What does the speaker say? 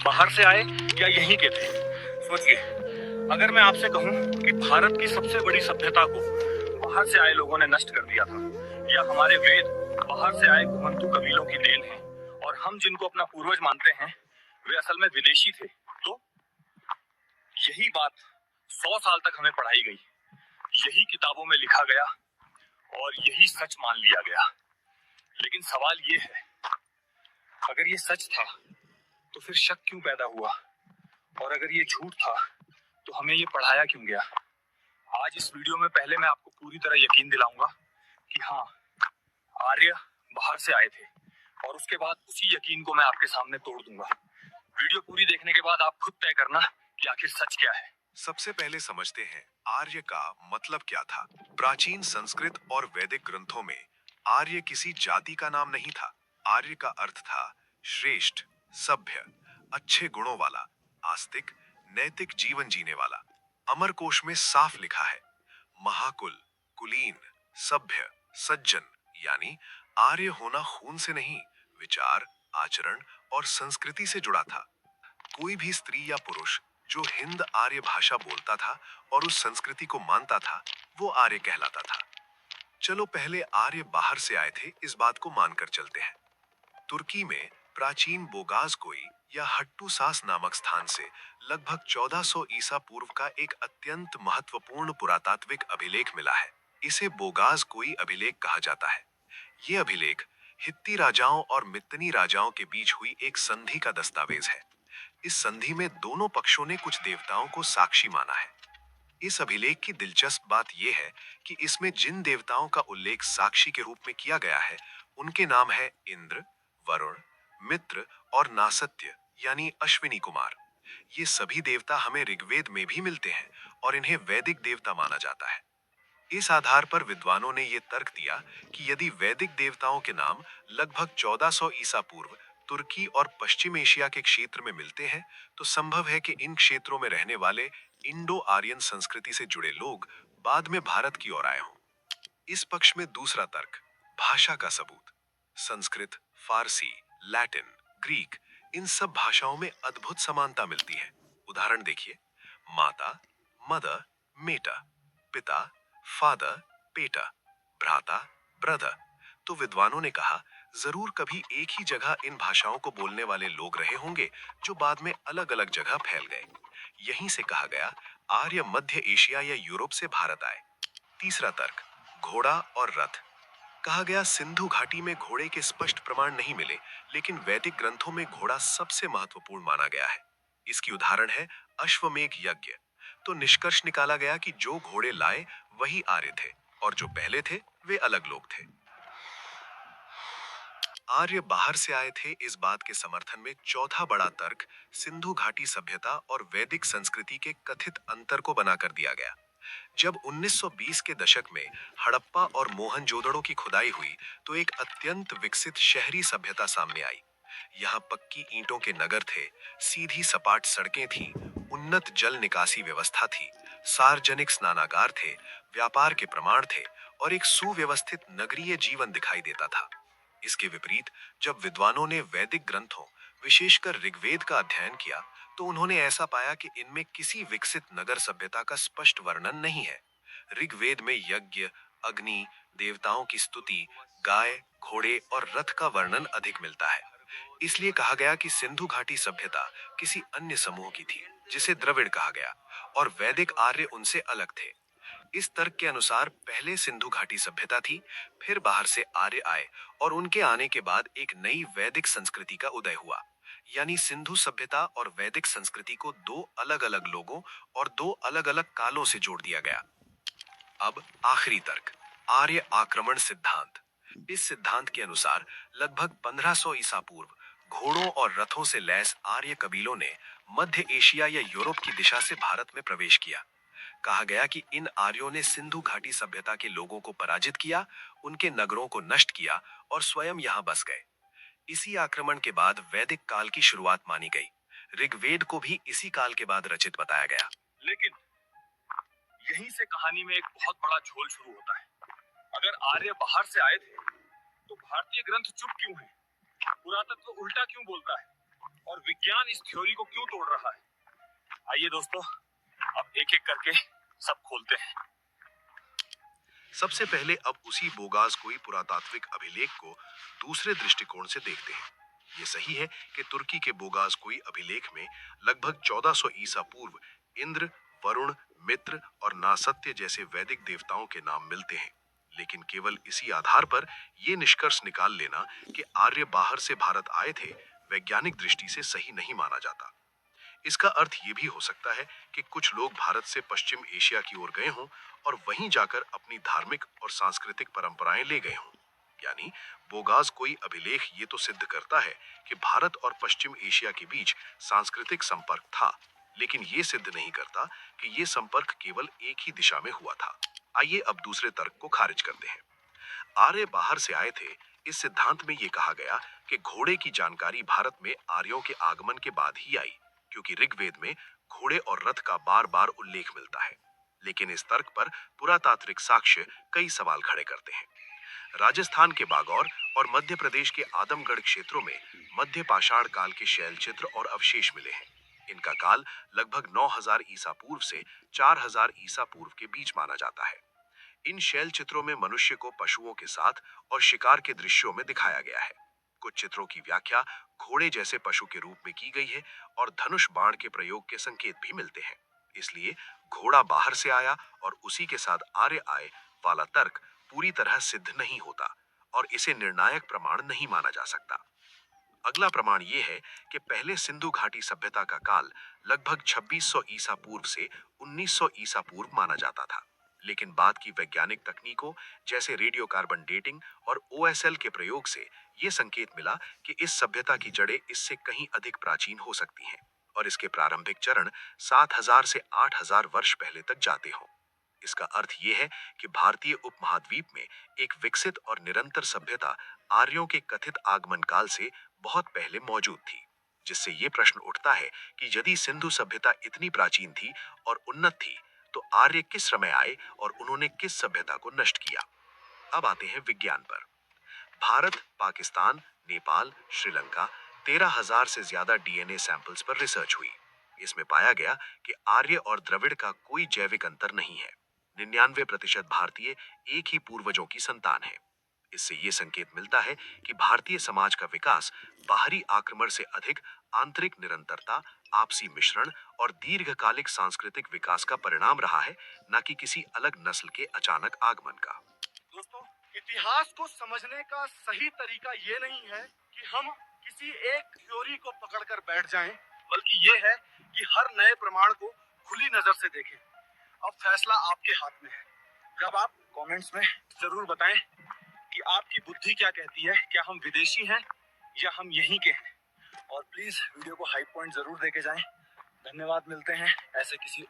बाहर से आए या यहीं के थे? सोचिए, अगर मैं आपसे कहूं कि भारत की सबसे बड़ी सभ्यता को बाहर से आए लोगों ने नष्ट कर दिया था, या हमारे वेद बाहर से आए घुमंतु कबीलों की देन है और हम जिनको अपना पूर्वज मानते हैं वे असल में विदेशी थे, तो यही बात 100 साल तक हमें पढ़ाई गई, यही किताबों में लिखा गया और यही सच मान लिया गया। लेकिन सवाल ये है, अगर ये सच था तो फिर शक क्यों पैदा हुआ, और अगर ये झूठ था तो हमें ये पढ़ाया क्यों गया? आज इस वीडियो में पहले मैं आपको पूरी तरह यकीन दिलाऊंगा कि हाँ, आर्य बाहर से आए थे, और उसके बाद उसी यकीन को मैं आपके सामने तोड़ दूंगा। वीडियो पूरी देखने के बाद आप खुद तय करना कि आखिर सच क्या है। सबसे पहले समझते हैं आर्य का मतलब क्या था। प्राचीन संस्कृत और वैदिक ग्रंथों में आर्य किसी जाति का नाम नहीं था। आर्य का अर्थ था श्रेष्ठ, सभ्य, अच्छे गुणों वाला, आस्तिक, नैतिक जीवन जीने वाला। अमरकोश में साफ लिखा है, महाकुल, कुलीन, सभ्य, सज्जन। यानी आर्य होना खून से नहीं, विचार, आचरण और संस्कृति से जुड़ा था। कोई भी स्त्री या पुरुष जो हिंद आर्य भाषा बोलता था और उस संस्कृति को मानता था, वो आर्य कहलाता था। चलो पहले आर्य बाहर से आए थे इस बात को मानकर चलते हैं। तुर्की में प्राचीन बोगाज़कोई या हट्टूसास नामक स्थान से लगभग 1400 ईसा पूर्व का एक अत्यंत महत्वपूर्ण पुरातात्विक अभिलेख मिला है। इसे बोगाज़कोई अभिलेख कहा जाता है। ये अभिलेख हित्ती राजाओं और मित्तनी राजाओं के बीच हुई एक संधि का दस्तावेज है। इस संधि में दोनों पक्षों ने कुछ देवताओं को साक्षी माना है। इस अभिलेख की दिलचस्प बात यह है कि इसमें जिन देवताओं का उल्लेख साक्षी के रूप में किया गया है, उनके नाम है इंद्र, वरुण, मित्र और नासत्य यानी अश्विनी कुमार। ये सभी देवता हमें ऋग्वेद में भी मिलते हैं और इन्हें वैदिक देवता माना जाता है। इस आधार पर विद्वानों ने यह तर्क दिया कि यदि वैदिक देवताओं के नाम लगभग 1400 ईसा पूर्व तुर्की और पश्चिम एशिया के क्षेत्र में मिलते हैं, तो संभव है कि इन क्षेत्रों में रहने वाले इंडो आर्यन संस्कृति से जुड़े लोग बाद में भारत की ओर आए हों। इस पक्ष में दूसरा तर्क, भाषा का सबूत। संस्कृत, फारसी, लैटिन, ग्रीक, इन सब भाषाओं में अद्भुत समानता मिलती है। उदाहरण देखिए, माता, मदर, मेटा, पिता, फादर, पेटा, भ्राता, ब्रदर। तो विद्वानों ने कहा, जरूर कभी एक ही जगह इन भाषाओं को बोलने वाले लोग रहे होंगे जो बाद में अलग अलग जगह फैल गए। यहीं से कहा गया आर्य मध्य एशिया या यूरोप से भारत आए। तीसरा तर्क, घोड़ा और रथ। कहा गया सिंधु घाटी में घोड़े के स्पष्ट प्रमाण नहीं मिले, लेकिन वैदिक ग्रंथों में घोड़ा सबसे महत्वपूर्ण माना गया है। इसकी उदाहरण है अश्वमेघ यज्ञ। तो निष्कर्ष निकाला गया कि जो घोड़े लाए वही आर्य थे, और जो पहले थे वे अलग लोग थे। आर्य बाहर से आए थे इस बात के समर्थन में चौथा बड़ा तर्क सिंधु घाटी सभ्यता और वैदिक संस्कृति के कथित अंतर को बनाकर दिया गया। जब 1920 के दशक में हड़प्पा और मोहनजोदड़ो की खुदाई हुई, तो एक अत्यंत विकसित शहरी सभ्यता सामने आई। यहाँ पक्की ईंटों के नगर थे, सीधी सपाट सड़कें थीं, उन्नत जल निकासी व्यवस्था थी, सार्वजनिक स्नानागार थे, व्यापार के प्रमाण थे और एक सुव्यवस्थित नगरीय जीवन दिखाई देता था। इसके विपरीत जब विद्वानों ने वैदिक ग्रंथों, विशेषकर ऋग्वेद का अध्ययन किया, तो उन्होंने ऐसा पाया कि इनमें किसी विकसित नगर सभ्यता का स्पष्ट वर्णन नहीं है। ऋग्वेद में यज्ञ, अग्नि, देवताओं की स्तुति, गाय, घोड़े और रथ का वर्णन अधिक मिलता है। इसलिए कहा गया कि सिंधु घाटी सभ्यता किसी अन्य समूह की थी, जिसे द्रविड़ कहा गया, और वैदिक आर्य उनसे अलग थे। इस तर्क के अनुसार पहले सिंधु घाटी सभ्यता थी, फिर बाहर से आर्य आए और उनके आने के बाद एक नई वैदिक संस्कृति का उदय हुआ। यानी सिंधु सभ्यता और वैदिक संस्कृति को दो अलग अलग लोगों और दो अलग अलग कालों से जोड़ दिया गया। अब आखिरी तर्क, आर्य आक्रमण सिद्धांत। इस सिद्धांत के अनुसार लगभग 1500 ईसा पूर्व घोड़ों और रथों से लैस आर्य कबीलों ने मध्य एशिया या यूरोप की दिशा से भारत में प्रवेश किया। कहा गया कि इन आर्यों ने सिंधु घाटी सभ्यता के लोगों को पराजित किया, उनके नगरों को नष्ट किया और स्वयं यहाँ बस गए। इसी आक्रमण के बाद वैदिक काल की शुरुआत मानी गई। ऋग्वेद को भी इसी काल के बाद रचित बताया गया। लेकिन यहीं से कहानी में एक बहुत बड़ा झोल शुरू होता है। अगर आर्य बाहर से आए थे तो भारतीय ग्रंथ चुप क्यों हैं? पुरातत्व उल्टा क्यों बोलता है? और विज्ञान इस थ्योरी को क्यों तोड़ रहा है। आइए दोस्तों, अब एक एक करके सब खोलते हैं। सबसे पहले अब उसी बोगासकोई पुरातात्विक अभिलेख को दूसरे दृष्टिकोण से देखते हैं। ये सही है कि तुर्की के बोगासकोई अभिलेख में लगभग 1400 ईसा पूर्व इंद्र, वरुण, मित्र और नासत्य जैसे वैदिक देवताओं के नाम मिलते हैं। लेकिन केवल इसी आधार पर यह निष्कर्ष निकाल लेना कि आर्य बाहर से भारत आए थे, वैज्ञानिक दृष्टि से सही नहीं माना जाता। इसका अर्थ ये भी हो सकता है कि कुछ लोग भारत से पश्चिम एशिया की ओर गए हों और वहीं जाकर अपनी धार्मिक और सांस्कृतिक परंपराएं ले गए हों। यानी बोगासकोई अभिलेख ये तो सिद्ध करता है कि भारत और पश्चिम एशिया के बीच सांस्कृतिक संपर्क था, लेकिन ये सिद्ध नहीं करता कि ये संपर्क केवल एक ही दिशा में हुआ था। आइए अब दूसरे तर्क को खारिज करते हैं। आर्य बाहर से आए थे, इस सिद्धांत में यह कहा गया कि घोड़े की जानकारी भारत में आर्यों के आगमन के बाद ही आई, क्योंकि ऋग्वेद में घोड़े और रथ का बार बार उल्लेख मिलता है। लेकिन इस तर्क पर पुरातात्विक साक्ष्य कई सवाल खड़े करते हैं। राजस्थान के बागौर और मध्य प्रदेश के आदमगढ़ क्षेत्रों में मध्य पाषाण काल के शैल चित्र और अवशेष मिले हैं। इनका काल लगभग 9000 ईसा पूर्व से 4000 ईसा पूर्व के बीच माना जाता है। इन शैल चित्रों में मनुष्य को पशुओं के साथ और शिकार के दृश्यों में दिखाया गया है। कुछ चित्रों की व्याख्या घोड़े जैसे पशु के रूप में की गई है और धनुष बाण के प्रयोग के संकेत भी मिलते हैं। इसलिए घोड़ा बाहर से आया और उसी के साथ आर्य आए वाला तर्क पूरी तरह सिद्ध नहीं होता और इसे निर्णायक प्रमाण नहीं माना जा सकता। अगला प्रमाण यह है कि पहले सिंधु घाटी सभ्यता का काल लगभग 2600 ईसा पूर्व से 1900 ईसा पूर्व माना जाता था। लेकिन बाद की वैज्ञानिक तकनीकों जैसे रेडियो कार्बन डेटिंग और OSL के प्रयोग से यह संकेत मिला कि इस सभ्यता की जड़ें इससे कहीं अधिक प्राचीन हो सकती हैं और इसके प्रारंभिक चरण 7000 से 8000 वर्ष पहले तक जाते हों। इसका अर्थ यह है कि भारतीय उपमहाद्वीप में एक विकसित और निरंतर सभ्यता आर्यों के कथित आगमन काल से बहुत पहले मौजूद थी, जिससे ये प्रश्न उठता है कि यदि सिंधु सभ्यता इतनी प्राचीन थी और उन्नत थी, तो आर्य किस समय आए और उन्होंने किस सभ्यता को नष्ट किया। अब आते हैं विज्ञान पर। भारत, पाकिस्तान, नेपाल, श्रीलंका 13,000 से ज्यादा DNA सैंपल्स पर रिसर्च हुई। इसमें पाया गया कि आर्य और द्रविड़ का कोई जैविक अंतर नहीं है। 99% भारतीय एक ही पूर्वजों की संतान है। इससे यह संकेत मिलता है कि भारतीय समाज का विकास बाहरी आक्रमण से अधिक आंतरिक निरंतरता, आपसी मिश्रण और दीर्घकालिक सांस्कृतिक विकास का परिणाम रहा है, न कि किसी अलग नस्ल के अचानक आगमन का। दोस्तों, इतिहास को समझने का सही तरीका ये नहीं है कि हम किसी एक थ्योरी को पकड़कर बैठ जाएं, बल्कि ये है कि हर नए प्रमाण को खुली नजर से देखें। अब फैसला आपके हाथ में है। जब आप कमेंट्स में जरूर बताएं कि आपकी बुद्धि क्या कहती है, क्या हम विदेशी हैं या हम यहीं के हैं। और प्लीज वीडियो को हाई पॉइंट जरूर देके जाएं। धन्यवाद, मिलते हैं ऐसे किसी और